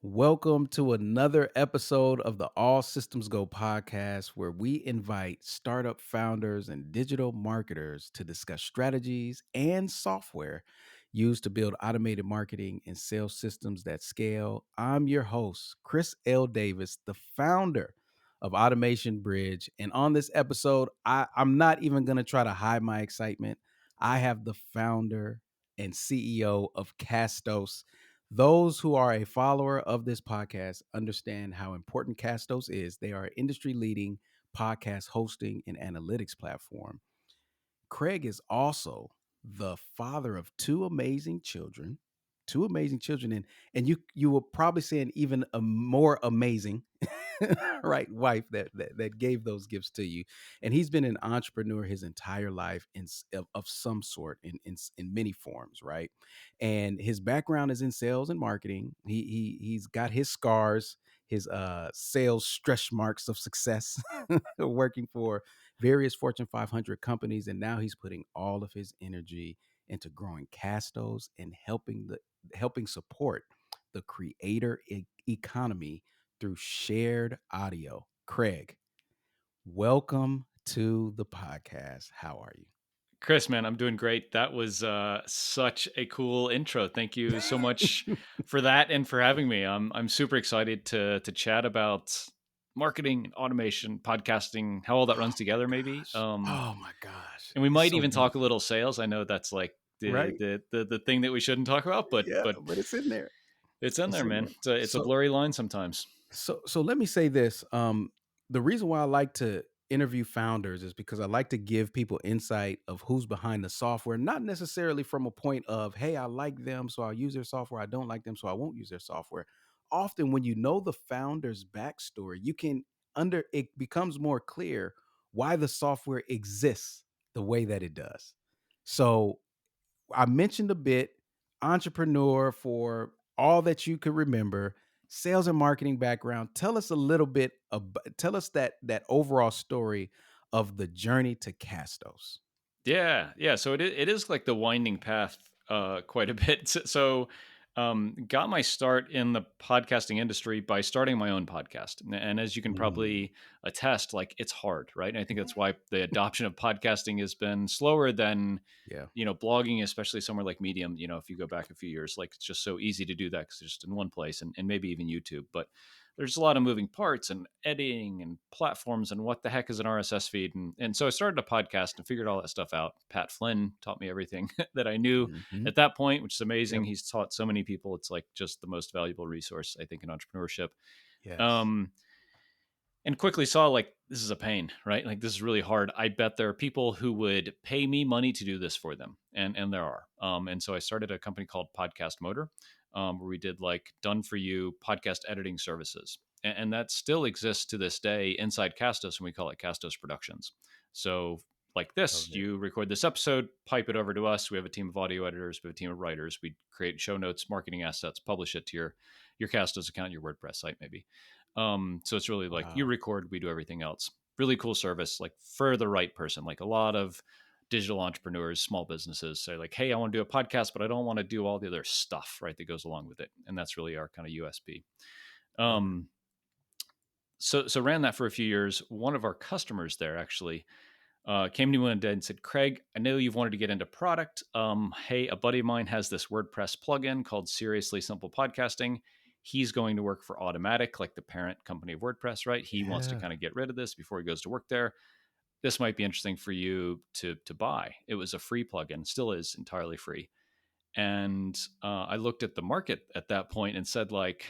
Welcome to another episode of the All Systems Go podcast, where we invite startup founders and digital marketers to discuss strategies and software used to build automated marketing and sales systems that scale. I'm your host, Chris L. Davis, the founder of Automation Bridge. And on this episode, I'm not even going to try to hide my excitement. I have the founder and CEO of Castos. Those who are a follower of this podcast understand how important Castos is. They are an industry leading podcast hosting and analytics platform. Craig is also the father of two amazing children, and you will probably say an even a more amazing right wife that gave those gifts to you. And he's been an entrepreneur his entire life of some sort in many forms, right? And his background is in sales and marketing. He's got his scars, his sales stretch marks of success working for various Fortune 500 companies, and now he's putting all of his energy into growing Castos and helping support the creator economy through shared audio. Craig, welcome to the podcast. How are Chris, man, I'm doing great. That was such a cool intro. Thank you so much you? for that and for having me. I'm super excited to chat about marketing, automation, podcasting, how all that runs together, maybe. Oh my gosh. And we It's might so even talk a wonderful. little sales. I know that's like the Right? the thing that we shouldn't talk about, Yeah, but but it's in there. it's in It's there, in man. there. It's a So blurry line sometimes. So let me say this. The reason why I like to interview founders is because I like to give people insight of who's behind the software, not necessarily from a point of, hey, I like them, so I'll use their software. I don't like them, so I won't use their software. Often when you know the founder's backstory, you can it becomes more clear why the software exists the way that it does. So I mentioned a bit entrepreneur for all that you could remember, sales and marketing background. Tell us a little bit about, tell us that overall story of the journey to Castos. Yeah. So it is like the winding path quite a bit. Got my start in the podcasting industry by starting my own podcast. And as you can Mm, probably attest, like it's hard, right? And I think that's why the adoption of podcasting has been slower than, yeah. blogging, especially somewhere like Medium. If you go back a few years, like it's just so easy to do that because it's just in one place and maybe even YouTube. But there's a lot of moving parts and editing and platforms and what the heck is an RSS feed. And so I started a podcast and figured all that stuff out. Pat Flynn taught me everything that I knew Hmm. at that point, which is Yep. amazing. He's taught so many people. It's like just the most valuable resource, I think, in entrepreneurship. Yes. Um, and quickly saw like this is a pain, right? Like this is really hard. I bet there are people who would pay me money to do this for them, and there are. And so I started a company called Podcast Motor, where we did like done for you podcast editing services, and that still exists to this day inside Castos, and we call it Castos Productions. So like this, Love it. you record this episode, pipe it over to us. We have a team of audio editors, we have a team of writers. We create show notes, marketing assets, publish it to your Castos account, your WordPress site, maybe. So it's really like you Wow. record, we do everything else. Really cool service, like for the right person. Like a lot of digital entrepreneurs, small businesses say like, hey, I want to do a podcast, but I don't want to do all the other stuff, right, that goes along with it. And that's really our kind of USP. Love it. Um, so ran that for a few years. One of our customers there actually came to me one day and said, Craig, I know you've wanted to get into product. Hey, a buddy of mine has this WordPress plugin called Seriously Simple Podcasting. He's going to work for Automatic, like the parent company of WordPress, right? He wants to Yeah. kind of get rid of this before he goes to work there. This might be interesting for you to buy. It was a free plugin, still is entirely free. And I looked at the market at that point and said, like,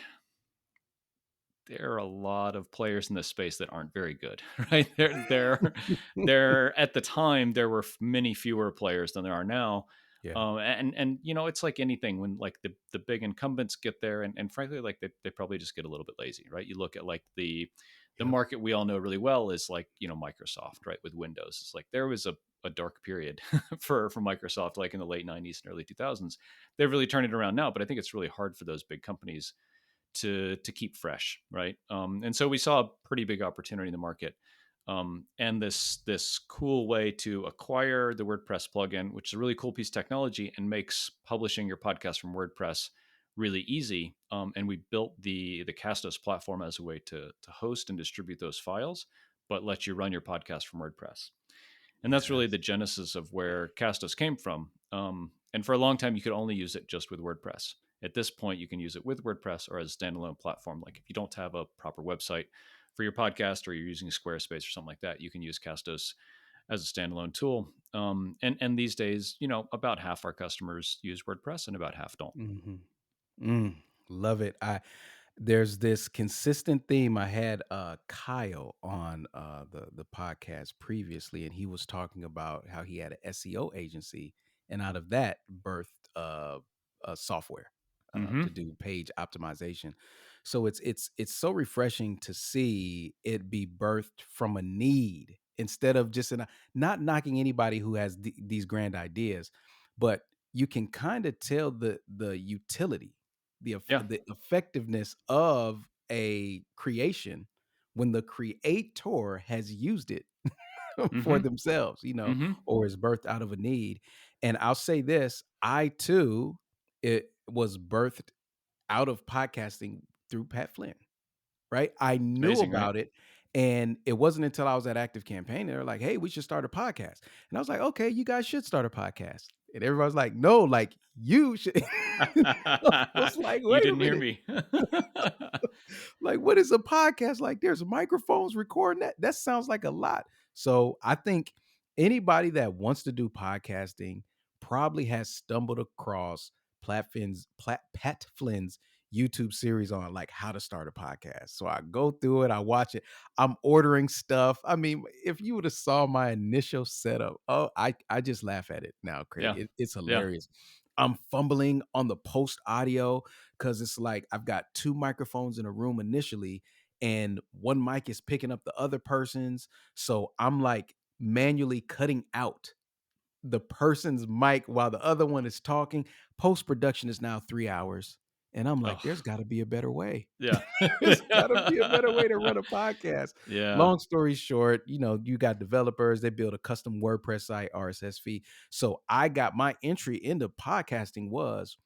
there are a lot of players in this space that aren't very good, right? There at the time there were many fewer players than there are now, Yeah. and it's like anything when like the big incumbents get there, and frankly like they probably just get a little bit lazy, right? You look at like the Yep. market we all know really well is like Microsoft, right? With Windows, it's like there was a dark period for Microsoft like in the late 90s and early 2000s. They've really turned it around now, but I think it's really hard for those big companies to keep fresh, right? And so we saw a pretty big opportunity in the market, and this cool way to acquire the WordPress plugin, which is a really cool piece of technology and makes publishing your podcast from WordPress really easy. And we built the Castos platform as a way to host and distribute those files, but let you run your podcast from WordPress. And that's really Yes. the genesis of where Castos came from. And for a long time, you could only use it just with WordPress. At this point, you can use it with WordPress or as a standalone platform. Like if you don't have a proper website for your podcast, or you're using Squarespace or something like that, you can use Castos as a standalone tool. And these days, about half our customers use WordPress and about half don't. Mhm. Mm, love it. There's this consistent theme. I had Kyle on the podcast previously, and he was talking about how he had an SEO agency, and out of that birthed a software Hmm. to do page optimization. So it's so refreshing to see it be birthed from a need instead of just not knocking anybody who has these grand ideas, but you can kind of tell the utility, Yeah. the effectiveness of a creation when the creator has used it for Hmm. themselves, Hmm. or is birthed out of a need. And I'll say this, I too, it was birthed out of podcasting through Pat Flynn, right? I It's knew amazing, right? about it, and it wasn't until I was at Active Campaign, they were like, "Hey, we should start a podcast." And I was like, "Okay, you guys should start a podcast." And everybody's like, "No, like, you should." I was like, You "Wait a didn't hear minute." me. Like, what is a podcast? Like, there's microphones recording that. That sounds like a lot. So I think anybody that wants to do podcasting probably has stumbled across Pat Flynn's YouTube series on like how to start a podcast. So I go through it, I watch it. I'm ordering stuff. I mean, if you would have saw my initial setup, oh, I just laugh at it now, Craig. Yeah. It's Yeah. hilarious. I'm fumbling on the post audio because it's like I've got two microphones in a room initially, and one mic is picking up the other person's. So I'm like manually cutting out the person's mic while the other one is talking. Post production is now 3 hours. And I'm like, there's Oh, got to be a better way. yeah. There's got to be a better way to run a podcast. Yeah. Long story short, you got developers, they build a custom WordPress site, RSS feed. So I got my entry into podcasting was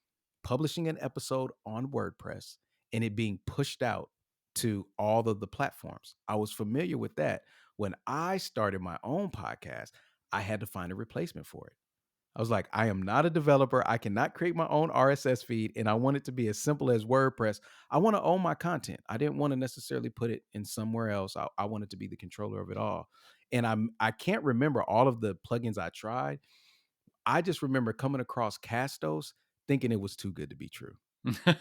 publishing an episode on WordPress and it being pushed out to all of the platforms. I was familiar with that. When I started my own podcast, I had to find a replacement for it. I was like, I am not a developer. I cannot create my own RSS feed, and I want it to be as simple as WordPress. I want to own my content. I didn't want to necessarily put it in somewhere else. I wanted to be the controller of it all. And I can't remember all of the plugins I tried. I just remember coming across Castos thinking it was too good to be true.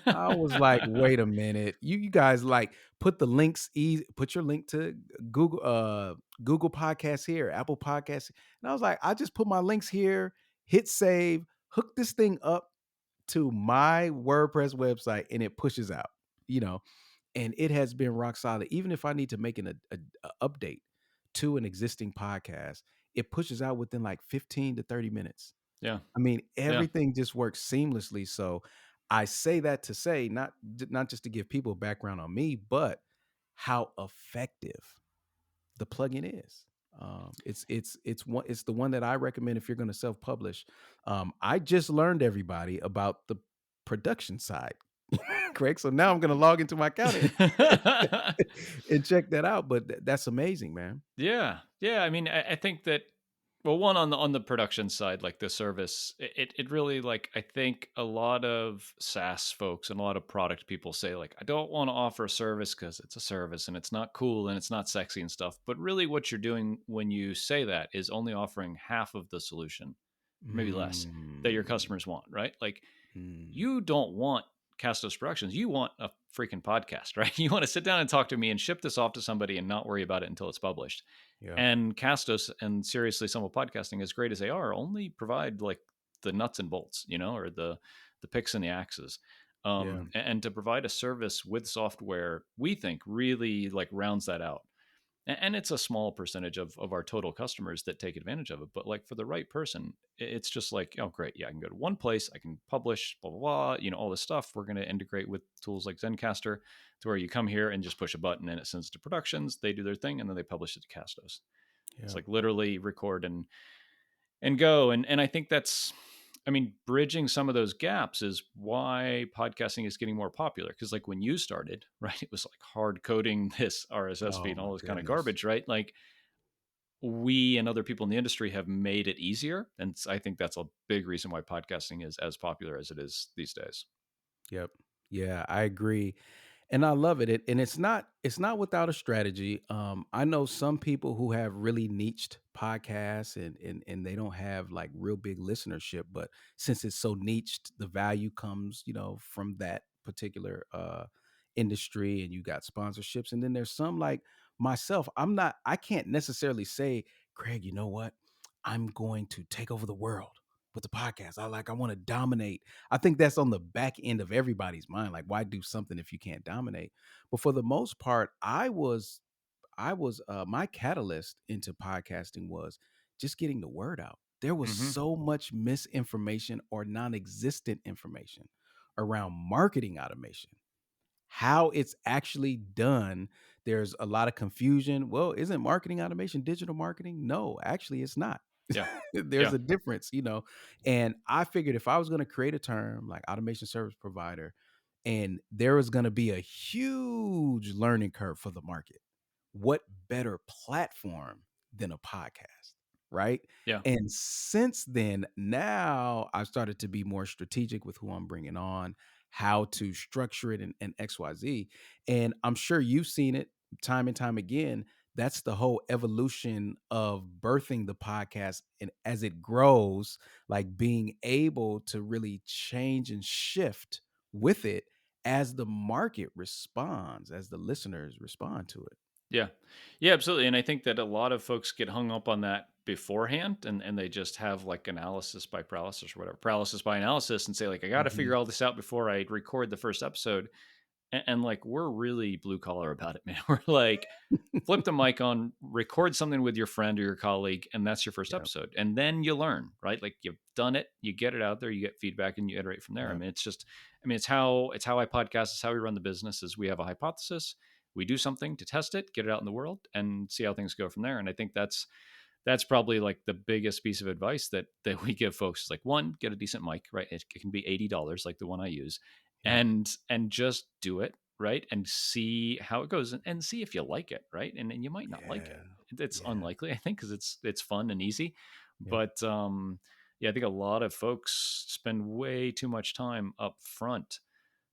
I was like, wait a minute. You guys like put the links easy, put your link to Google Podcasts here, Apple Podcasts. And I was like, I just put my links here, hit save, hook this thing up to my WordPress website, and it pushes out, you know, and it has been rock solid. Even if I need to make a update to an existing podcast, it pushes out within like 15 to 30 minutes. Yeah. I mean, Yeah. everything just works seamlessly. So I say that to say not just to give people background on me, but how effective the plugin is. It's the one that I recommend if you're going to self publish. I just learned everybody about the production side, correct? So now I'm going to log into my account and check that out. But that's amazing, man. Yeah, yeah. I mean, I think that, well, one on the production side, like the service, it really, like, I think a lot of SaaS folks and a lot of product people say like, I don't want to offer a service because it's a service and it's not cool and it's not sexy and stuff. But really, what you're doing when you say that is only offering half of the solution, maybe less, that your Mm, customers want, right? Like, mm, you don't want Castos Productions. You want a freaking podcast, right? You want to sit down and talk to me and ship this off to somebody and not worry about it until it's published. yeah, And Castos and seriously, some of podcasting, as great as they are, only provide like the nuts and bolts, or the picks and the axes. yeah, And to provide a service with software, we think really like rounds that out. And it's a small percentage of our total customers that take advantage of it, but like for the right person, it's just like, oh great, yeah, I can go to one place, I can publish blah blah blah, all this stuff. We're going to integrate with tools like Zencaster to where you come here and just push a button and it sends to productions, they do their thing, and then they publish it to Castos. It's yeah. like literally record and go. And I think that's I mean, bridging some of those gaps is why podcasting is getting more popular. Because, like, when you started, right, it was like hard coding this RSS feed Oh and all my this kind of goodness. garbage, right? Like, we and other people in the industry have made it easier. And I think that's a big reason why podcasting is as popular as it is these days. Yep. Yeah, I agree. And I love it. And it's not without a strategy. I know some people who have really niched podcasts and they don't have like real big listenership, but since it's so niched, the value comes, from that particular industry and you got sponsorships. And then there's some like myself. I can't necessarily say, Craig, you know what? I'm going to take over the world with the podcast. I want to dominate. I think that's on the back end of everybody's mind. Like, why do something if you can't dominate? But for the most part, I was my catalyst into podcasting was just getting the word out. There was Hmm. so much misinformation or non-existent information around marketing automation, how it's actually done. There's a lot of confusion. Well, isn't marketing automation digital marketing? No, actually, it's not. Yeah. There's Yeah. a difference. And I figured if I was going to create a term like automation service provider, and there was going to be a huge learning curve for the market, what better platform than a podcast, right? Yeah. And since then, now I've started to be more strategic with who I'm bringing on, how to structure it and XYZ. And I'm sure you've seen it time and time again. That's the whole evolution of birthing the podcast. And as it grows, like being able to really change and shift with it as the market responds, as the listeners respond to it. Yeah. Yeah, absolutely. And I think that a lot of folks get hung up on that beforehand and they just have like analysis by paralysis or whatever, paralysis by analysis, and say, like, I got to figure Mhm. all this out before I record the first episode. And like, we're really blue collar about it, man. We're like, flip the mic on, record something with your friend or your colleague, and that's your first Yep, episode. And then you learn, right? Like, you've done it, you get it out there, you get feedback, and you iterate from there. I yep, mean, it's just, I mean, it's how I podcast, it's how we run the business. Is we have a hypothesis, we do something to test it, get it out in the world, and see how things go from there. And I think that's probably like the biggest piece of advice that we give folks is like, one, get a decent mic, right? It can be $80 like the one I use, yep. and just do it, right? And see how it goes, and see if you like it, right? And you might not like Yeah, it. It's yeah, unlikely, I think, because it's fun and easy. yep. But yeah, I think a lot of folks spend way too much time up front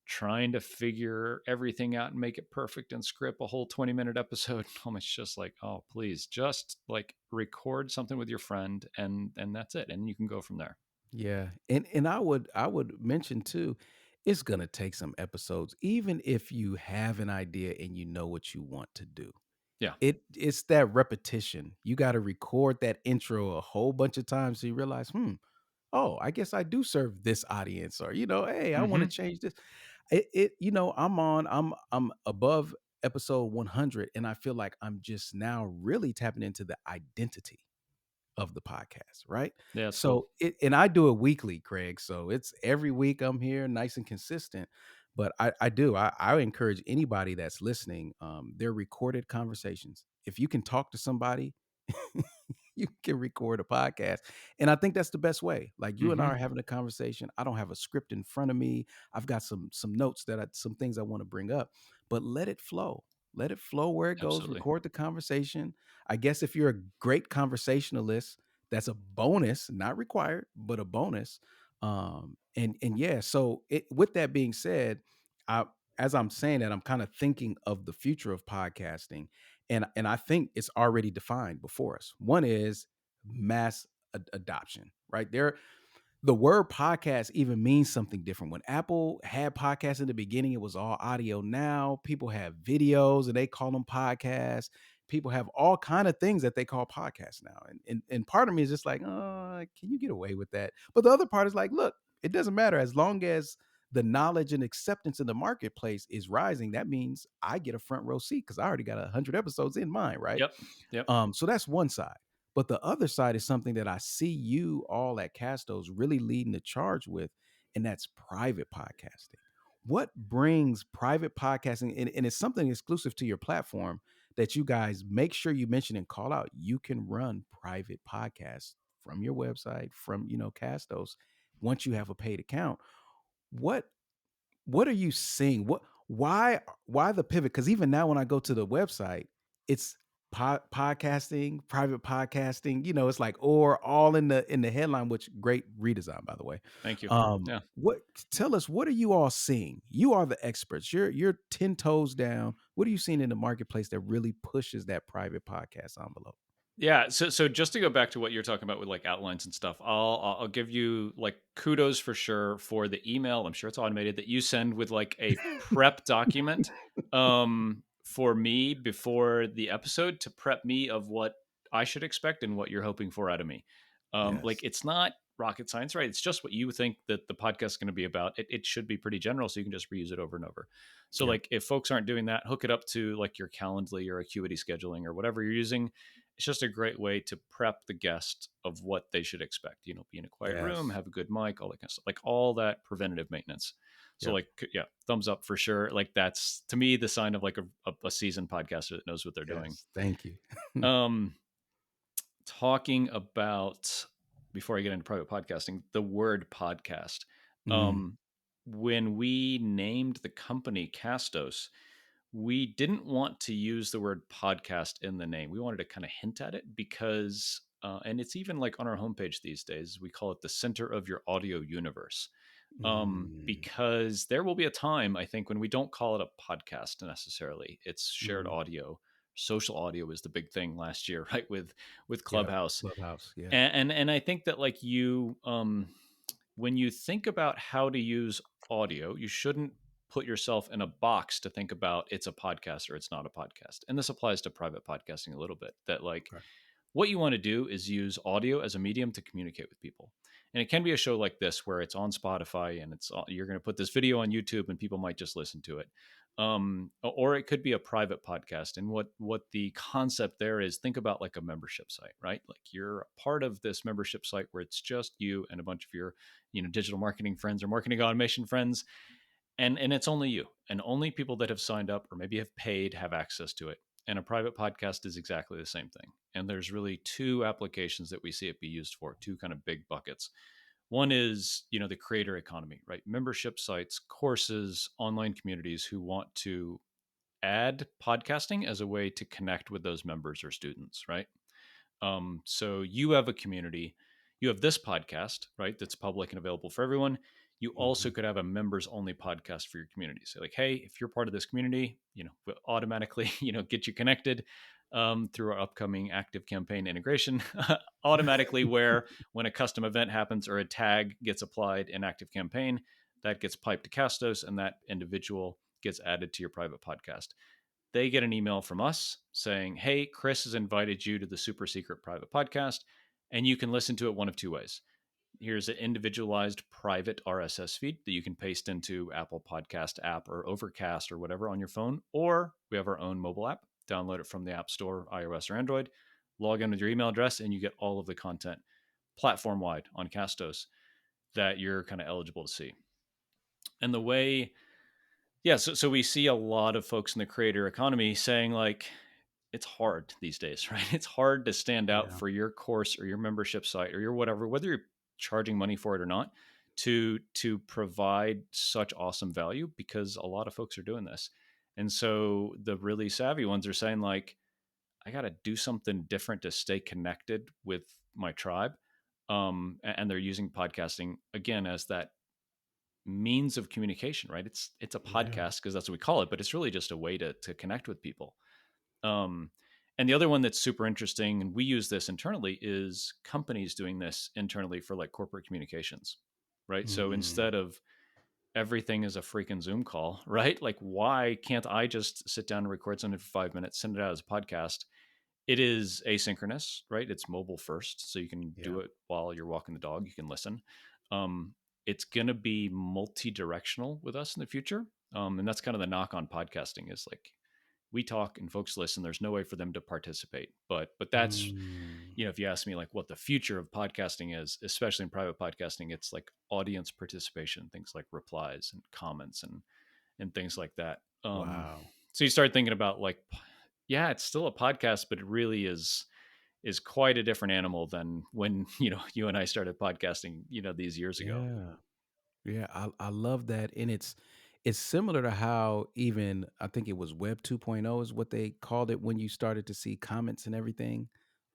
trying to figure everything out and make it perfect and script a whole 20-minute episode. Almost just like, oh, please just like record something with your friend, and that's it. And you can go from there. Yeah, and I would mention too, it's gonna take some episodes, even if you have an idea and you know what you want to do. Yeah. It's that repetition. You gotta record that intro a whole bunch of times so you realize, oh, I guess I do serve this audience, or hey, I want to Hmm. change this. I'm above episode 100, and I feel like I'm just now really tapping into the identity of the podcast, right? Yeah, that's cool. So and I do it weekly, Craig. So it's every week I'm here, nice and consistent. But I encourage anybody that's listening, they're recorded conversations. If you can talk to somebody, you can record a podcast. And I think that's the best way. Like you and I Hmm. are having a conversation. I don't have a script in front of me. I've got some notes some things I want to bring up, but let it flow. Let it flow where it goes. Absolutely. Record the conversation. I guess if you're a great conversationalist, that's a bonus, not required, but a bonus. And yeah, so with that being said, I as I'm saying that, I'm kind of thinking of the future of podcasting, and I think it's already defined before us. One is mass adoption, right? The word podcast even means something different. When Apple had podcasts in the beginning, it was all audio. Now people have videos and they call them podcasts. People have all kind of things that they call podcasts now. And part of me is just like, can you get away with that? But the other part is like, look, it doesn't matter as long as the knowledge and acceptance in the marketplace is rising. That means I get a front row seat because I already got 100 episodes in mind, right? Yep. Yep. So that's one side. But the other side is something that I see you all at Castos really leading the charge with, and that's private podcasting. What brings private podcasting, and it's something exclusive to your platform that you guys make sure you mention and call out. You can run private podcasts from your website, from Castos. once you have a paid account, what what are you seeing? Why the pivot? Because even now when I go to the website, it's podcasting, private podcasting, it's like or all in the headline, which great redesign by the way. Thank you. Yeah. What tell us what are you all seeing? You are the experts. You're 10 toes down. What are you seeing in the marketplace that really pushes that private podcast envelope? Yeah, so just to go back to what you're talking about with like outlines and stuff, I'll give you like kudos for sure for the email. I'm sure it's automated that you send with like a prep document for me before the episode to prep me of what I should expect and what you're hoping for out of me. Like Yes. it's not rocket science, right? It's just what you think that the podcast is going to be about. It should be pretty general, so you can just reuse it over and over. So Yep. like if folks aren't doing that, hook it up to like your Calendly or Acuity scheduling or whatever you're using. It's just a great way to prep the guest of what they should expect. Be in a quiet room, Yes. have a good mic, all that kind of stuff, like all that preventative maintenance. So, Yep. like, yeah, thumbs up for sure. Like, that's to me the sign of like a seasoned podcaster that knows what they're doing. Yes. Thank you. Um, Talking about before I get into private podcasting, the word podcast. Mm, Um, when we named the company Castos, we didn't want to use the word podcast in the name. We wanted to kind of hint at it because, and it's even like on our homepage these days, we call it the center of your audio universe. mm, Because there will be a time, I think, when we don't call it a podcast necessarily. It's shared mm. audio. Social audio was the big thing last year, right? With Yep. Clubhouse, Clubhouse. Yeah. and I think that like you, when you think about how to use audio, you shouldn't put yourself in a box to think about it's a podcast or it's not a podcast. And this applies to private podcasting a little bit. That like Okay. what you want to do is use audio as a medium to communicate with people. And it can be a show like this where it's on Spotify and you're going to put this video on YouTube and people might just listen to it. Or it could be a private podcast. And what the concept there is, think about like a membership site, right? Like you're a part of this membership site where it's just you and a bunch of your, digital marketing friends or marketing automation friends, and it's only you and only people that have signed up or maybe have paid have access to it. And a private podcast is exactly the same thing. And there's really two applications that we see it be used for, two kind of big buckets. One is, the creator economy, right? Membership sites, courses, online communities who want to add podcasting as a way to connect with those members or students, right? So you have a community, you have this podcast, right? That's public and available for everyone. You also Mhm. could have a members only podcast for your community. So like, hey, if you're part of this community, we'll automatically, get you connected through our upcoming active campaign integration automatically where when a custom event happens or a tag gets applied in active campaign, that gets piped to Castos and that individual gets added to your private podcast. They get an email from us saying, hey, Chris has invited you to the super secret private podcast, and you can listen to it one of two ways. Here's an individualized private RSS feed that you can paste into Apple Podcast app or Overcast or whatever on your phone, or we have our own mobile app. Download it from the App Store, iOS or Android, log in with your email address, and you get all of the content platform wide on Castos that you're kind of eligible to see. And the way yeah, so we see a lot of folks in the creator economy saying like it's hard these days, right? It's hard to stand out Yeah. for your course or your membership site or your whatever, whether you're charging money for it or not, to provide such awesome value because a lot of folks are doing this. And so the really savvy ones are saying like I got to do something different to stay connected with my tribe. And they're using podcasting again as that means of communication, right? It's a Yeah. podcast because that's what we call it, but it's really just a way to connect with people. Um, and the other one that's super interesting, and we use this internally, is companies doing this internally for like corporate communications, right? So Mm. instead of everything is a freaking Zoom call, right? Like, why can't I just sit down and record something for 5 minutes, send it out as a podcast? It is asynchronous, right? It's mobile first, so you can do Yeah. it while you're walking the dog. You can listen. Um, it's going to be multi-directional with us in the future, and that's kind of the knock on podcasting is like we talk and folks listen. There's no way for them to participate, but that's Mm. if you ask me like what the future of podcasting is, especially in private podcasting, it's like audience participation, things like replies and comments and things like that. Wow. So you start thinking about like, yeah, it's still a podcast, but it really is. is quite a different animal than when, you and I started podcasting, these years ago. Yeah. Yeah, I love that, and it's similar to how even I think it was Web 2.0 is what they called it when you started to see comments and everything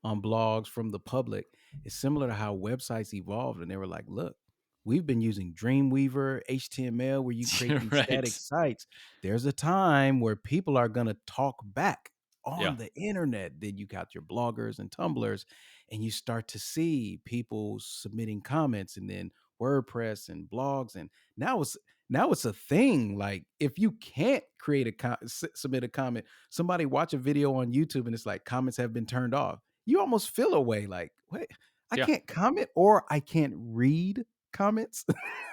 on blogs from the public. It's similar to how websites evolved, and they were like, "Look, we've been using Dreamweaver, HTML, where you create these static Right. sites. There's a time where people are gonna talk back Yeah. on the internet." Then you got your bloggers and Tumblrs, and you start to see people submitting comments, and then WordPress and blogs, and now it's now it's a thing. Like if you can't create a submit a comment, somebody watch a video on YouTube and it's like comments have been turned off. You almost feel a way like, wait, I Yeah. can't comment or I can't read comments.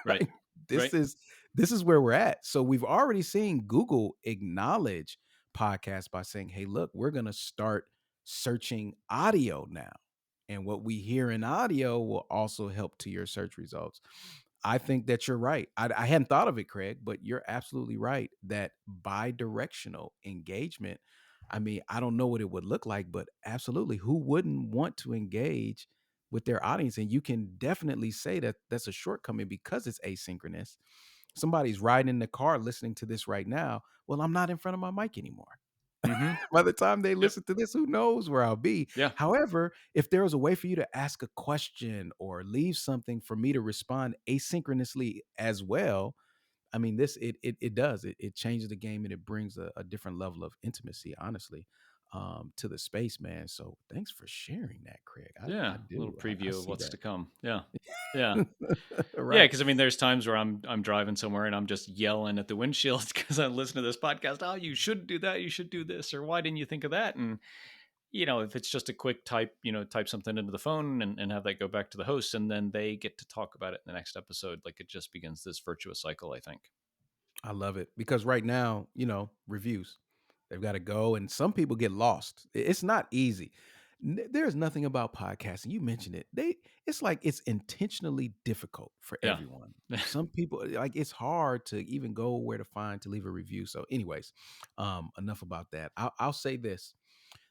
Right. Like this Right. is this is where we're at. So we've already seen Google acknowledge podcasts by saying, "Hey, look, we're going to start searching audio now." And what we hear in audio will also help to your search results. I think that you're right. I hadn't thought of it, Craig, but you're absolutely right that bi-directional engagement. I mean, I don't know what it would look like, but absolutely, who wouldn't want to engage with their audience? And you can definitely say that that's a shortcoming because it's asynchronous. Somebody's riding in the car listening to this right now. Well, I'm not in front of my mic anymore. Hmm. By the time they Yep. listen to this, who knows where I'll be. Yeah. However, if there was a way for you to ask a question or leave something for me to respond asynchronously as well, I mean, this it does. It changes the game and it brings a different level of intimacy, honestly, to the space, man. So thanks for sharing that, Craig. Yeah. I A little do. I preview of see what's to come. Yeah. Yeah. that. Yeah, Right. because I mean, there's times where I'm driving somewhere and I'm just yelling at the windshield because I listen to this podcast. Oh, you should do that. You should do this, or why didn't you think of that? And if it's just a quick type, type something into the phone and have that go back to the host, and then they get to talk about it in the next episode. Like it just begins this virtuous cycle, I think. I love it because right now, reviews, they've got to go, and some people get lost. It's not easy. There's nothing about podcasting. You mentioned it. It's like it's intentionally difficult for Yeah. everyone. Some people like it's hard to even go where to find to leave a review. So, anyways, enough about that. I'll say this: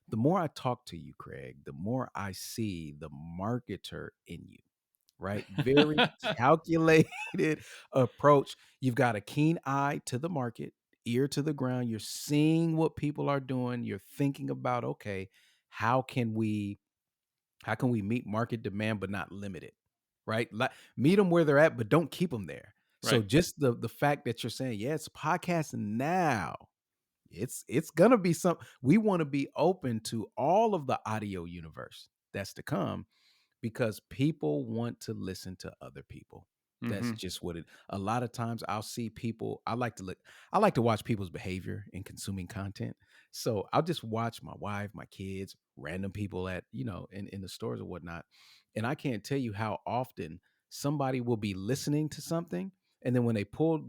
the more I talk to you, Craig, the more I see the marketer in you, right? Very calculated approach. You've got a keen eye to the market, ear to the ground. You're seeing what people are doing. You're thinking about, okay, how can we how can we meet market demand but not limit it? Right? Like meet them where they're at, but don't keep them there. So Right. just the fact that you're saying, yeah, it's podcasting now. It's gonna be some we want to be open to all of the audio universe that's to come because people want to listen to other people. That's Hmm. just what it a lot of times I'll see people I like to watch people's behavior in consuming content. So I'll just watch my wife, my kids, random people at, in the stores or whatnot. And I can't tell you how often somebody will be listening to something and then when they pull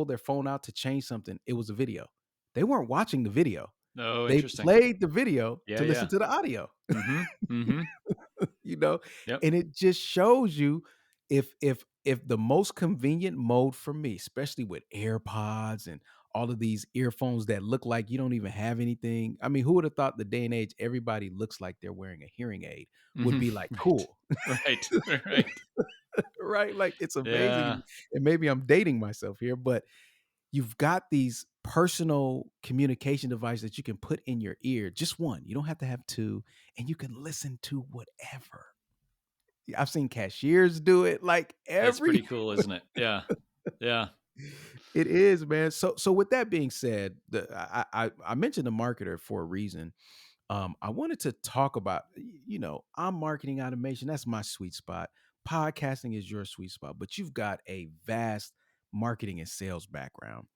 their phone out to change something, it was a video. They weren't watching the video. Oh, They interesting. played the video Yeah. to listen Yeah. to the audio. Hmm. Hmm. you know Yep. and it just shows you if the most convenient mode for me, especially with AirPods and all of these earphones that look like you don't even have anything. I mean, who would have thought the day and age everybody looks like they're wearing a hearing aid would Hmm. be like Right. cool. Right. Right. Right, like it's amazing, Yeah. and maybe I'm dating myself here, but you've got these personal communication devices that you can put in your ear, just one, you don't have to have two, and you can listen to whatever. I've seen cashiers do it, like, It's every pretty cool, isn't it? Yeah. Yeah. it is, man. So with that being said, I mentioned the marketer for a reason. I wanted to talk about, I'm marketing automation, that's my sweet spot. Podcasting is your sweet spot, but you've got a vast marketing and sales background.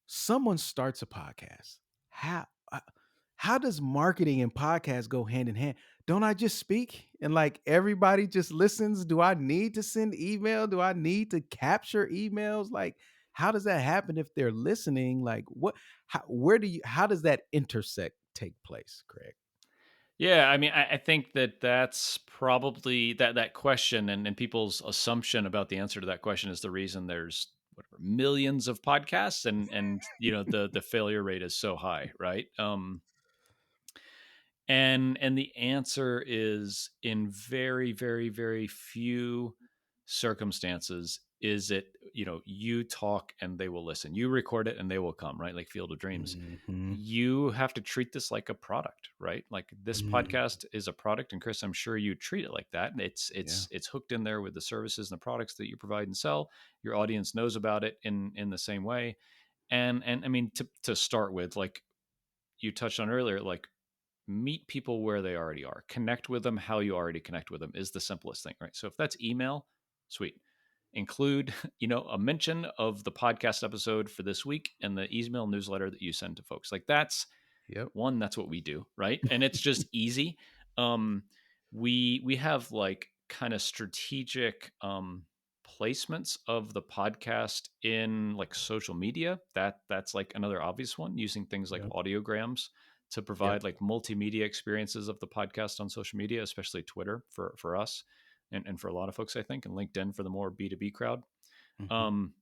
Someone starts a podcast. How uh, how does marketing and podcast go hand in hand? Don't I just speak and like everybody just listens? Do I need to send email? Do I need to capture emails? Like how does that happen if they're listening? Like how does that intersect take place, Craig? Yeah, I mean, I think that's probably that question and people's assumption about the answer to that question is the reason there's whatever millions of podcasts and the failure rate is so high, right? And the answer is, in very, very, very few circumstances is it, you talk and they will listen. You record it and they will come, right? Like Field of Dreams. Hmm. You have to treat this like a product, right? Like this Mm. podcast is a product, and Chris, I'm sure you treat it like that. It's Yeah. it's it's hooked in there with the services and the products that you provide and sell. Your audience knows about it in the same way. And I mean, to start with, like you touched on earlier, like meet people where they already are, connect with them how you already connect with them is the simplest thing, right? So if that's email, sweet, include a mention of the podcast episode for this week and the email newsletter that you send to folks. Like Yep. that's what we do, right? And it's just easy. um we have like kind of strategic placements of the podcast in like social media. That's like another obvious one, using things like Yep. audiograms to Yep. provide like multimedia experiences of the podcast on social media, especially Twitter for us, and for a lot of folks, I think, and LinkedIn for the more B2B crowd. Hmm. um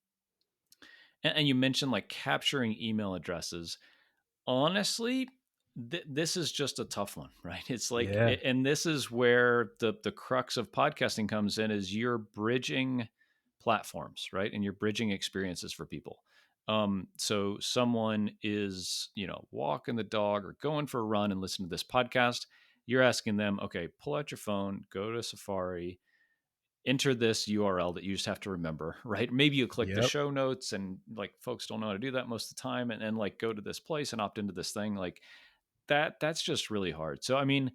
and you mentioned like capturing email addresses. Honestly, this is just a tough one, right? It's like, Yeah. and this is where the crux of podcasting comes in, is you're bridging platforms, right? And you're bridging experiences for people. So someone is, walking the dog or going for a run and listen to this podcast. You're asking them, okay, pull out your phone, go to Safari, enter this URL that you just have to remember, right? Maybe you click the Yep. show notes, and like folks don't know how to do that most of the time, and like go to this place and opt into this thing. Like that's just really hard. So I mean,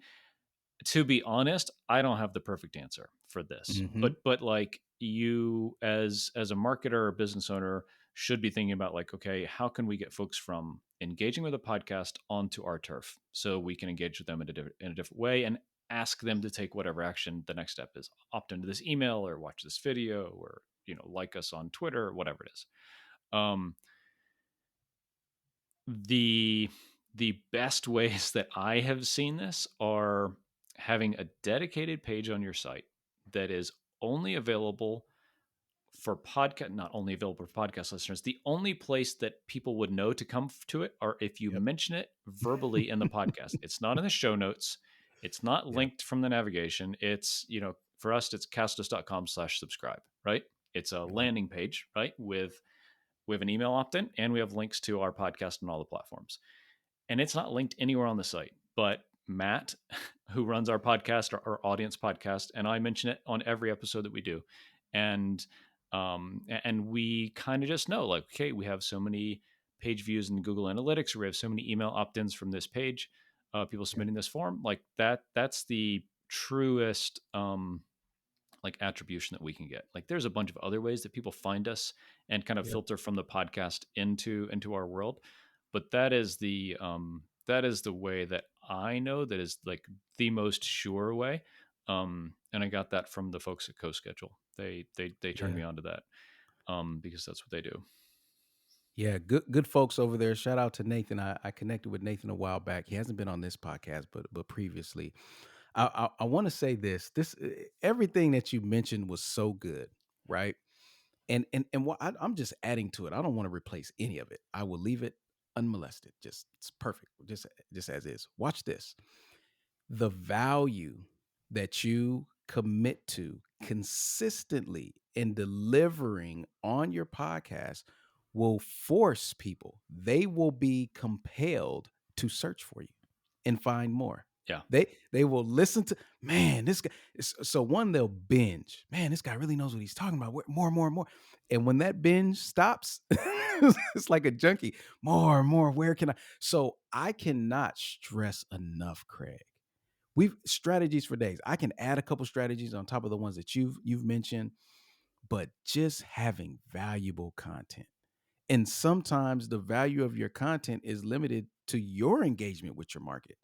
to be honest, I don't have the perfect answer for this. Hmm. But like, you as a marketer or business owner should be thinking about like, okay, how can we get folks from engaging with a podcast onto our turf so we can engage with them in a different way, and ask them to take whatever action the next step is: opt into this email, or watch this video, or like us on Twitter, or whatever it is. um the the best ways that I have seen this are having a dedicated page on your site that is only available for podcast, not only available for podcast listeners. The only place that people would know to come to it are if you Yep. mention it verbally in the podcast. It's not in the show notes. It's not Yeah. linked from the navigation. It's, for us, it's castos.com/subscribe, right? It's a Okay. landing page, right? With an email opt-in, and we have links to our podcast on all the platforms. And it's not linked anywhere on the site. But Matt, who runs our podcast, our audience podcast, and I mention it on every episode that we do. And we kind of just know, like, okay, we have so many page views in Google Analytics, or we have so many email opt-ins from this page, people Yeah. submitting this form. Like that's the truest like attribution that we can get. Like there's a bunch of other ways that people find us and kind of Yep. filter from the podcast into our world, but that is the way that I know that is like the most sure way. And I got that from the folks at CoSchedule. They turned Yeah. me on to that, because that's what they do. Yeah, good folks over there. Shout out to Nathan. I connected with Nathan a while back. He hasn't been on this podcast, but previously. I want to say this. Everything that you mentioned was so good, right? And what I'm just adding to it. I don't want to replace any of it. I will leave it unmolested. Just it's perfect. Just as is. Watch this. The value that you commit to consistently in delivering on your podcast will force people, they will be compelled to search for you and find more. Yeah. They will listen to, man, this guy. So one, they'll binge. Man, this guy really knows what he's talking about. More, more, more. And when that binge stops, it's like a junkie. More, more. Where can I? So I cannot stress enough, Craig. We've strategies for days. I can add a couple strategies on top of the ones that you've mentioned, but just having valuable content. And sometimes the value of your content is limited to your engagement with your market.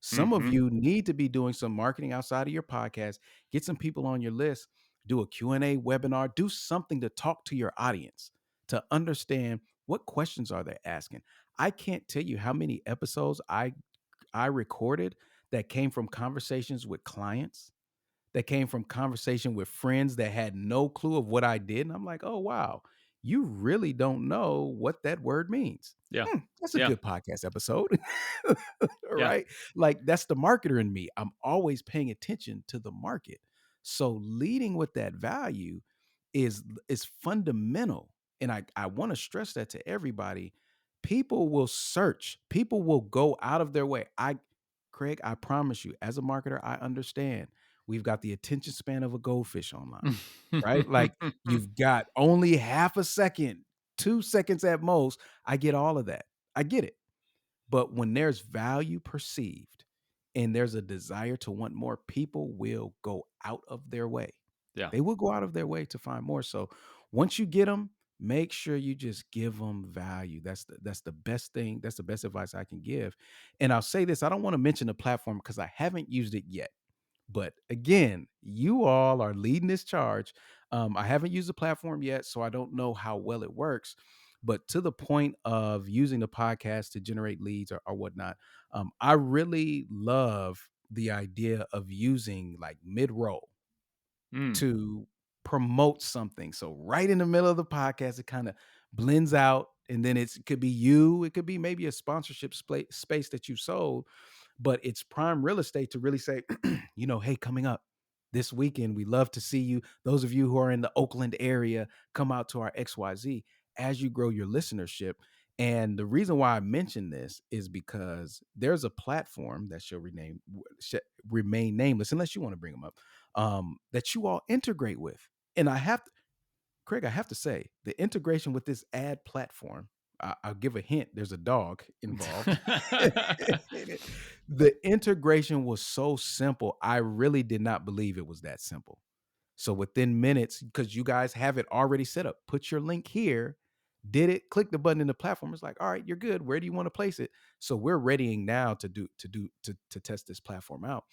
Some of Mm-hmm. you need to be doing some marketing outside of your podcast, get some people on your list, do a Q&A webinar, do something to talk to your audience to understand what questions are they asking. I can't tell you how many episodes I recorded that came from conversations with clients, that came from conversation with friends that had no clue of what I did. And I'm like, oh, wow. you really don't know what that word means. Yeah. That's a Yeah. good podcast episode. All Yeah. right. Like that's the marketer in me. I'm always paying attention to the market. So leading with that value is fundamental. And I want to stress that to everybody. People will search. People will go out of their way. Craig, I promise you, as a marketer, I understand. We've got the attention span of a goldfish online, right? Like you've got only half a second, 2 seconds at most. I get all of that. I get it. But when there's value perceived and there's a desire to want more, people will go out of their way. Yeah. They will go out of their way to find more. So once you get them, make sure you just give them value. That's the best thing. That's the best advice I can give. And I'll say this, I don't want to mention the platform because I haven't used it yet. But again, you all are leading this charge. I haven't used the platform yet, so I don't know how well it works. But to the point of using the podcast to generate leads or whatnot, I really love the idea of using like mid roll Mm. to promote something. So right in the middle of the podcast, it kind of blends out, and then it could be you, it could be maybe a sponsorship space that you sold, but it's prime real estate to really say, hey, coming up this weekend, we love to see you. Those of you who are in the Oakland area, come out to our XYZ as you grow your listenership. And the reason why I mention this is because there's a platform that remain nameless, unless you want to bring them up, that you all integrate with. And Craig, I have to say, the integration with this ad platform, I'll give a hint. There's a dog involved. The integration was so simple. I really did not believe it was that simple. So within minutes, because you guys have it already set up, put your link here, did it, click the button in the platform. It's like, all right, you're good. Where do you want to place it? So we're readying now to test this platform out.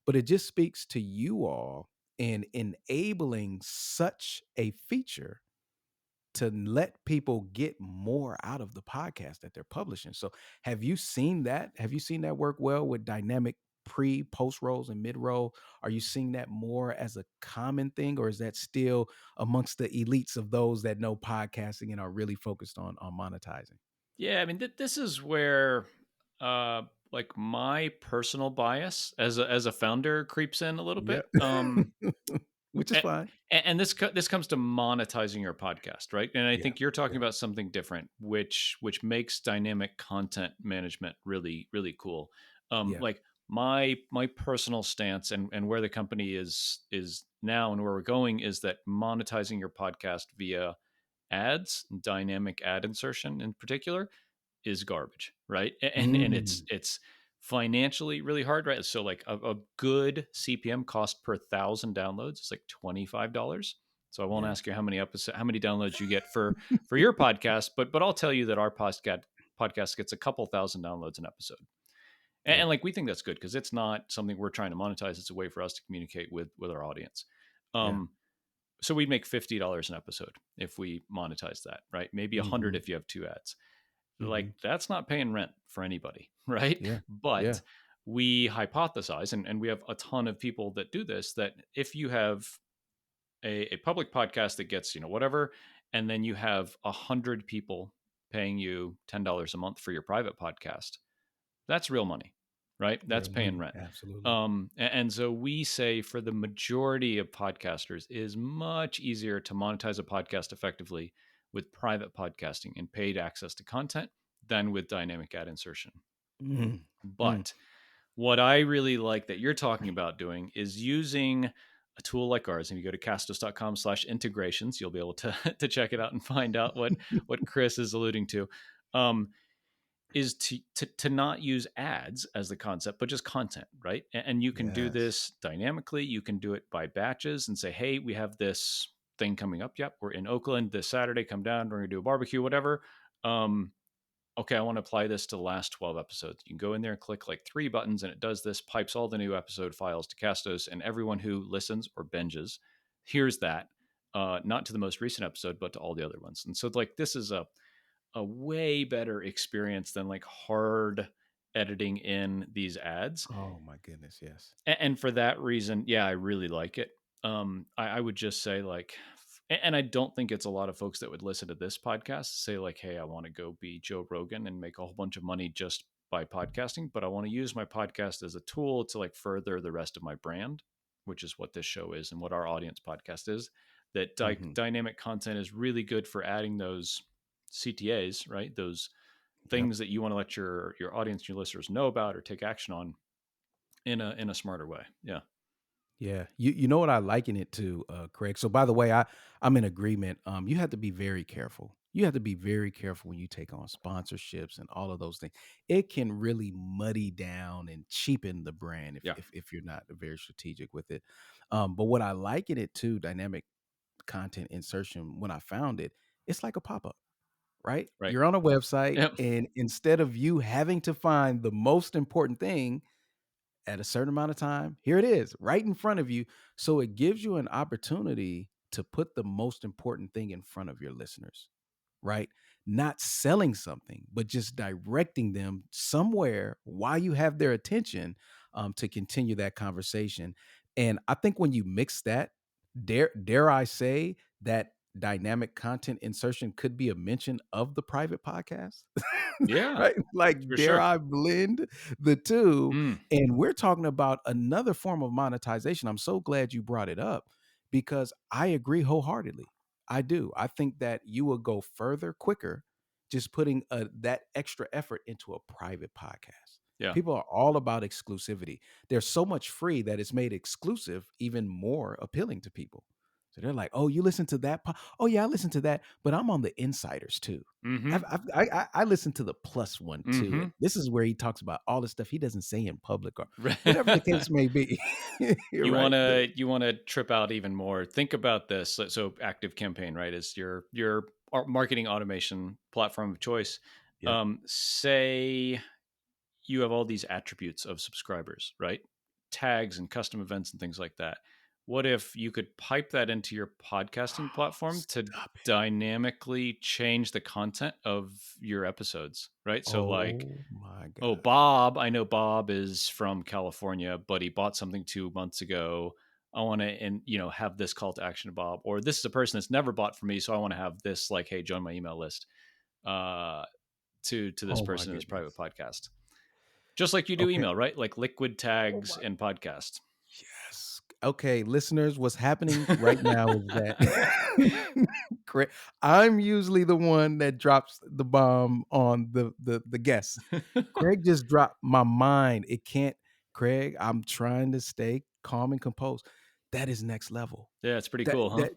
But it just speaks to you all in enabling such a feature to let people get more out of the podcast that they're publishing. So have you seen that? Have you seen that work well with dynamic post rolls and mid roll? Are you seeing that more as a common thing, or is that still amongst the elites of those that know podcasting and are really focused on monetizing? Yeah, I mean, this is where, uh, like my personal bias as a founder creeps in a little Yeah. bit. Which is A- fine. and this comes to monetizing your podcast, right? And I Yeah. think you're talking Yeah. about something different, which makes dynamic content management really cool. Yeah. Like my personal stance and where the company is now and where we're going is that monetizing your podcast via ads, dynamic ad insertion in particular, is garbage, right? And Mm. it's financially really hard, right? So like a good CPM cost per 1,000 downloads is like $25. So I won't Yeah. ask you how many downloads you get for your podcast, but I'll tell you that our podcast gets a couple thousand downloads an episode. Yeah. And like we think that's good because it's not something we're trying to monetize. It's a way for us to communicate with our audience. Yeah. Um, so we'd make $50 an episode if we monetize that, right? Maybe 100 Hmm. if you have two ads. Like Hmm. that's not paying rent for anybody, right? Yeah. Yeah. But we hypothesize, and we have a ton of people that do this, that if you have a public podcast that gets, whatever, and then you have 100 people paying you $10 a month for your private podcast, that's real money, right? That's Real paying money. rent. Absolutely. And so we say for the majority of podcasters, it is much easier to monetize a podcast effectively with private podcasting and paid access to content than with dynamic ad insertion. Mm. Mm. But what I really like that you're talking about doing is using a tool like ours. And you go to castos.com/integrations, you'll be able to, to check it out and find out what Chris is alluding to. Um, is to not use ads as the concept, but just content, right? And you can do Yes. this dynamically. You can do it by batches and say, hey, we have this thing coming up. Yep, we're in Oakland this Saturday. Come down. We're gonna do a barbecue, whatever. Okay, I want to apply this to the last 12 episodes. You can go in there and click like three buttons, and it does this, pipes all the new episode files to Castos, and everyone who listens or binges hears that. Not to the most recent episode, but to all the other ones. And so, like, this is a way better experience than like hard editing in these ads. Oh my goodness. Yes. And for that reason, yeah, I really like it. I would just say like And I don't think it's a lot of folks that would listen to this podcast say like, "Hey, I want to go be Joe Rogan and make a whole bunch of money just by podcasting, but I want to use my podcast as a tool to like further the rest of my brand," which is what this show is and what our audience podcast is. That Hmm. dynamic content is really good for adding those CTAs, right? Those Yep. things that you want to let your audience, your listeners know about or take action on in a smarter way. Yeah. Yeah. You know what I liken it to, Craig. So by the way, I'm in agreement. You have to be very careful. You have to be very careful when you take on sponsorships and all of those things. It can really muddy down and cheapen the brand Yeah. if you're not very strategic with it. But what I liken it to, dynamic content insertion, when I found it, it's like a pop-up, right? Right. You're on a website, Yep. and instead of you having to find the most important thing at a certain amount of time, here it is right in front of you. So it gives you an opportunity to put the most important thing in front of your listeners, right? Not selling something, but just directing them somewhere while you have their attention, to continue that conversation. And I think when you mix that, dare I say that dynamic content insertion could be a mention of the private podcast, Yeah. right? Like, For dare sure. I blend the two? Mm. And we're talking about another form of monetization. I'm so glad you brought it up because I agree wholeheartedly. I do. I think that you will go further quicker just putting that extra effort into a private podcast. Yeah. People are all about exclusivity. There's so much free that it's made exclusive even more appealing to people. So they're like, "Oh, you listen to that? Oh, yeah, I listen to that, but I'm on the insiders too. Mm-hmm. I listen to the plus one too, Mm-hmm. and this is where he talks about all the stuff he doesn't say in public or whatever the case may be." You're You right. wanna trip out even more. Think about this. So Active Campaign, right, is your marketing automation platform of choice. Yep. Say you have all these attributes of subscribers, right? Tags and custom events and things like that. What if you could pipe that into your podcasting platform to Stop it. dynamically change the content of your episodes, right? So like, Oh my oh, god. Bob, I know Bob is from California, but he bought something 2 months ago. I want to, and have this call to action to Bob, or this is a person that's never bought from me, so I want to have this like, hey, join my email list, uh, to this Oh my person in this private goodness. podcast, just like you do Okay. email, right? Like liquid Oh tags my and podcast. yes. Okay, listeners, what's happening right now is that I'm usually the one that drops the bomb on the guests. Craig just dropped my mind. It can't, Craig, I'm trying to stay calm and composed. That is next level. Yeah, it's pretty That cool, huh? that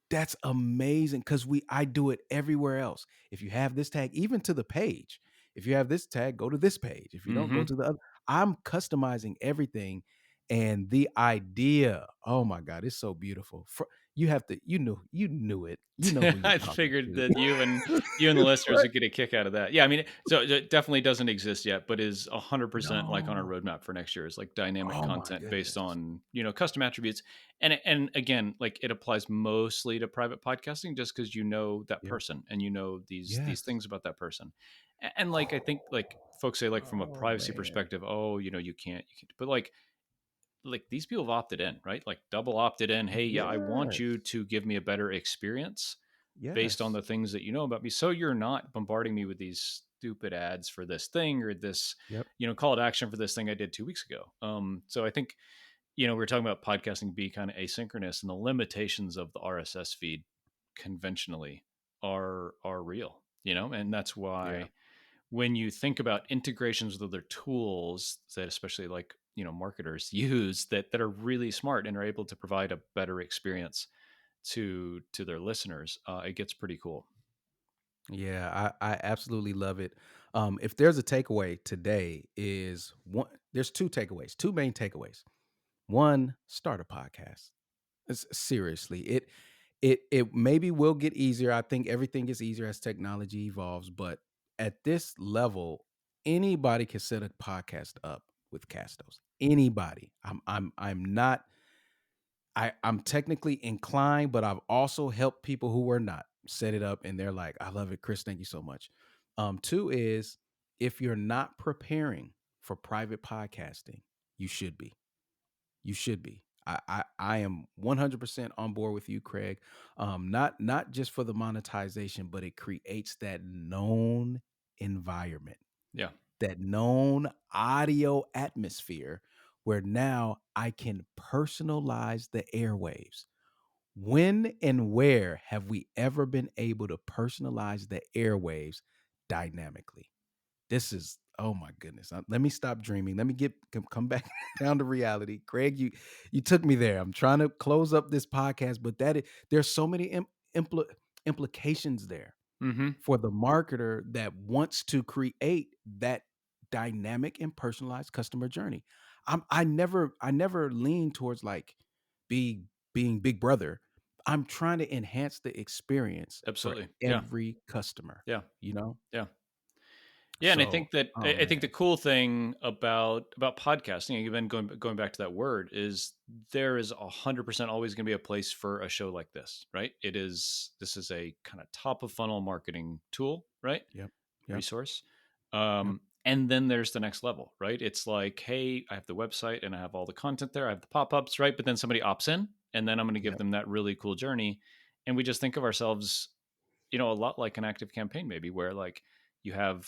that's amazing because I do it everywhere else. If you have this tag, even to the page, if you have this tag, go to this page. If you don't, go Mm-hmm. to the other. I'm customizing everything. And the idea, oh my God, it's so beautiful. You have to, you knew it. You know who you're I talking figured to. that you and the listeners Right? would get a kick out of that. Yeah, I mean, so it definitely doesn't exist yet, but is 100% like on our No. roadmap for next year. Is like dynamic Oh my content based goodness. on custom attributes, and again, like it applies mostly to private podcasting, just because you know that Yep. person and you know these Yes. things about that person, and like I think like folks say like from a Oh privacy man. perspective, oh you can't, but like these people have opted in, right? Like double opted in. Hey, yeah, I want Yes. you to give me a better experience based on Yes. the things that you know about me. So you're not bombarding me with these stupid ads for this thing or this, Yep. call to action for this thing I did 2 weeks ago. So I think, we were talking about podcasting be kind of asynchronous, and the limitations of the RSS feed conventionally are real, and that's Yeah. why when you think about integrations with other tools that especially like marketers use that are really smart and are able to provide a better experience to their listeners, it gets pretty cool. Yeah, I absolutely love it. If there's a takeaway today, is one. There's two takeaways, two main takeaways. One, start a podcast. Seriously, it maybe will get easier. I think everything gets easier as technology evolves, but at this level, anybody can set a podcast up with Castos. Anybody. I'm not. I'm technically inclined, but I've also helped people who were not set it up and they're like, I love it, Chris. Thank you so much. Two is, if you're not preparing for private podcasting, you should be. You should be. I am 100% on board with you, Craig. Not just for the monetization, but it creates that known environment, Yeah. that known audio atmosphere where now I can personalize the airwaves. When and where have we ever been able to personalize the airwaves dynamically? This is, oh my goodness. Let me stop dreaming. Let me come back down to reality. Craig, you took me there. I'm trying to close up this podcast, but there's so many impl- implications there Mm-hmm. for the marketer that wants to create that dynamic and personalized customer journey. I never lean towards like be being big brother. I'm trying to enhance the experience for Absolutely. Yeah. every customer, Yeah. you know? Yeah. Yeah, and I So, think that oh I think man. the cool thing about podcasting, again, going back to that word, is there is 100% always going to be a place for a show like this, right? This is a kind of top of funnel marketing tool, right? Yep. Yep. Resource. Yep. And then there's the next level, right? It's like, hey, I have the website and I have all the content there. I have the pop ups, right? But then somebody opts in, and then I'm going to give Yep. them that really cool journey. And we just think of ourselves, a lot like an active campaign, maybe, where like you have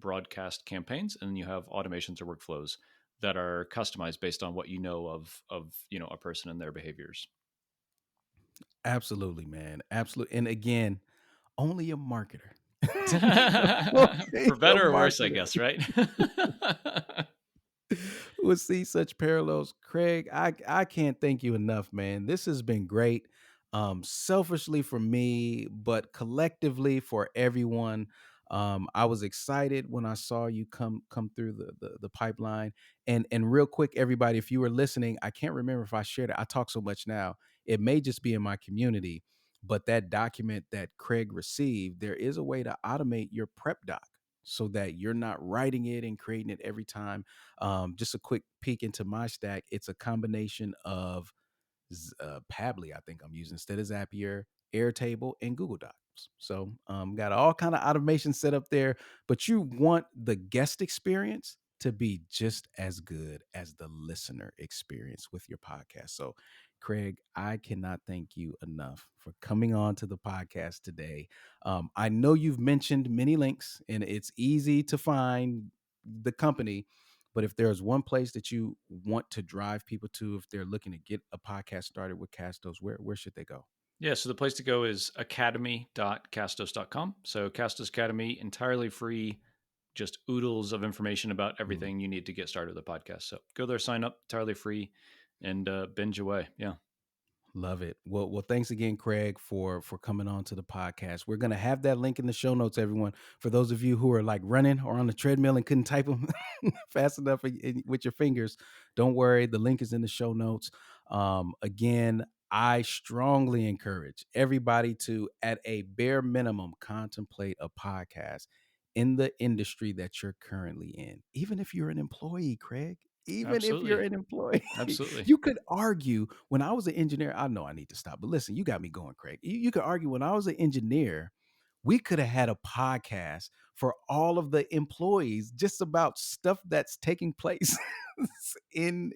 broadcast campaigns and you have automations or workflows that are customized based on what you know of a person and their behaviors. Absolutely, man. Absolutely. And again, only a marketer. For Only a better or worse, I marketer guess, right? would see such parallels. Craig, I can't thank you enough, man. This has been great. Selfishly for me, but collectively for everyone. I was excited when I saw you come through the pipeline. And real quick, everybody, if you were listening, I can't remember if I shared it. I talk so much now. It may just be in my community, but that document that Craig received, there is a way to automate your prep doc so that you're not writing it and creating it every time. Just a quick peek into my stack. It's a combination of Pably, I think I'm using instead of Zapier, Airtable, and Google Docs. So got all kind of automation set up there, but you want the guest experience to be just as good as the listener experience with your podcast. So, Craig, I cannot thank you enough for coming on to the podcast today. I know you've mentioned many links, and it's easy to find the company, but if there's one place that you want to drive people to, if they're looking to get a podcast started with Castos, where should they go? Yeah, so the place to go is academy.castos.com. So Castos Academy, entirely free, just oodles of information about Mm. everything you need to get started with a podcast. So go there, sign up, entirely free, and binge away. Yeah. Love it. Well, thanks again, Craig, for coming on to the podcast. We're gonna have that link in the show notes, everyone. For those of you who are like running or on the treadmill and couldn't type them fast enough with your fingers, don't worry. The link is in the show notes. Again, I strongly encourage everybody to, at a bare minimum, contemplate a podcast in the industry that you're currently in. Even if you're an employee, Craig. Even if you're Absolutely. an employee, Absolutely. you could argue when I was an engineer. I know I need to stop, but listen, you got me going, Craig. You could argue when I was an engineer, we could have had a podcast for all of the employees just about stuff that's taking place in,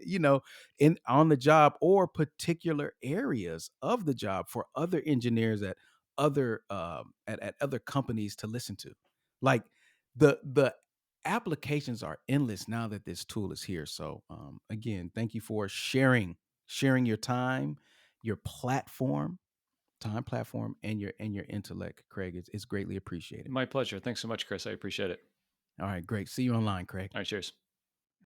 in on the job or particular areas of the job for other engineers at other companies to listen to. Like the applications are endless now that this tool is here. So again, thank you for sharing your time, your platform, and your intellect, Craig. It's greatly appreciated. My pleasure. Thanks so much, Chris. I appreciate it. All right, great. See you online, Craig. All right, cheers.